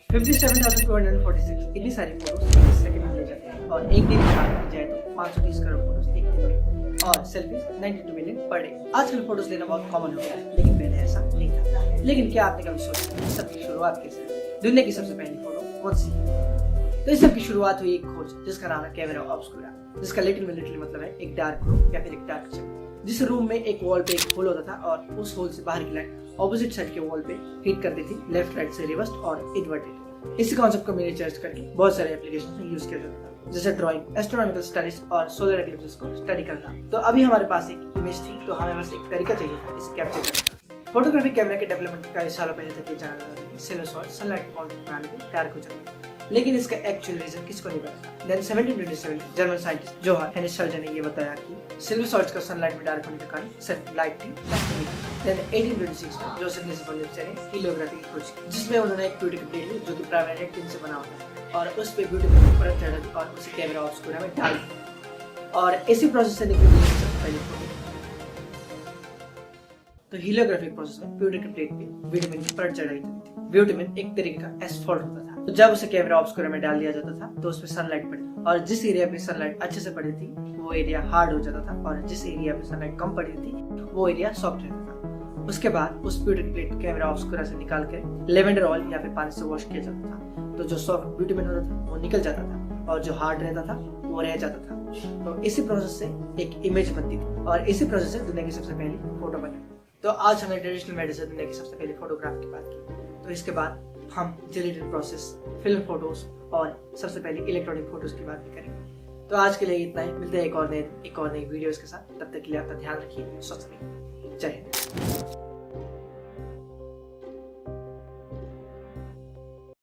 57,246 इतनी सारी फोटोज एक सेकंड में ले जाते हैं और एक दिन की बात की जाए तो 530 करोड़ फोटोज एक दिन में और सेल्फीज 92 मिलियन पर डे। आजकल फोटोज लेना बहुत कॉमन हो गया है, लेकिन पहले ऐसा नहीं था। लेकिन क्या आपने कभी सोचा सबकी शुरुआत कैसे है? दुनिया की सबसे पहली फोटो कौन सी है? तो इस सब की शुरुआत हुई एक खोज जिसका नाम है कैमरा ऑब्सक्यूरा, जिसका लिटरली मतलब है एक डार्क रूम या फिर एक डार्क चैम्बर। जिस रूम में एक वॉल पे एक होल होता था और उस होल से बाहर की लाइट ऑपोजिट साइड के वॉल पे हिट करती थी, लेफ्ट राइट से रिवर्स और इन्वर्टेड। इसी कॉन्सेप्ट को मिनिएचराइज करके बहुत सारे एप्लीकेशन में यूज किया जाता था, जैसे ड्राइंग, एस्ट्रोनॉमिकल स्टडीज और सोलर एक्लिप्सेस को स्टडी करना। तो अभी हमारे पास एक इमेज थी, तो हमें बस एक तरीका चाहिए था इसे कैप्चर करने का। फोटोग्राफी कैमरा के डेवलपमेंट का सालों पहले तक ये जाना जाता था। सिल्वर शॉट सनलाइट डार्क हो जाता है, लेकिन इसका एक्चुअल रीजन किसको नहीं पता। देन 1727 जर्मन साइंटिस्ट जोहान हेनिस्टल्जन ने ये बताया कि सिल्वर सॉल्ट्स का सनलाइट में डार्क होने के कारण सिर्फ लाइट थी। देन 1826 में जोसेफ नेस्फोलियस ने हीलियोग्राफी की खोज की, जिसमें उन्होंने एक ब्यूटी प्लेट ली जो कि प्राइमरी टिन से बना होता है और उस पे ब्यूटी की परत चढ़ा दी और उसे कैमरा ऑब्सक्यूरा में डाल दिया और इसी प्रोसेस से निकली सबसे पहली फोटो। तो हीलियोग्राफिक प्रोसेस में ब्यूटी प्लेट पे विटामिन की परत चढ़ाई जाती थी। विटामिन एक तरीके का एस्फॉल्ट होता था, तो जब उसे कैमरा ऑब्सक्यूरा में डाल दिया जाता था तो उसमें सनलाइट पड़ती और जिस एरिया पे सनलाइट अच्छे से पड़ी थी वो एरिया हार्ड हो जाता था और जिस एरिया पे सनलाइट कम पड़ी थी वो एरिया सॉफ्ट रहता था। उसके बाद उस ब्यूटी प्लेट कैमरा ऑब्सक्यूरा से निकाल कर लेवेंडर ऑयल या फिर पानी से वॉश किया जाता था, तो जो सॉफ्ट विटामिन होता था वो निकल जाता था और जो हार्ड रहता था वो रह जाता था। तो इसी प्रोसेस से एक इमेज बनती थी और इसी प्रोसेस से दुनिया की सबसे पहली फोटो बनी। तो आज हमने ट्रेडिशनल मेथड से दुनिया की सबसे पहली फोटोग्राफ की बात की, तो इसके बाद हम डिजिटल प्रोसेस, फिल्म फोटोज और सबसे पहले इलेक्ट्रॉनिक फोटोज की बात भी करेंगे। तो आज के लिए इतना ही, मिलते हैं एक और नई वीडियोस के साथ। तब तक के लिए अपना ध्यान रखिए, स्वस्थ रहिए। जय हिंद।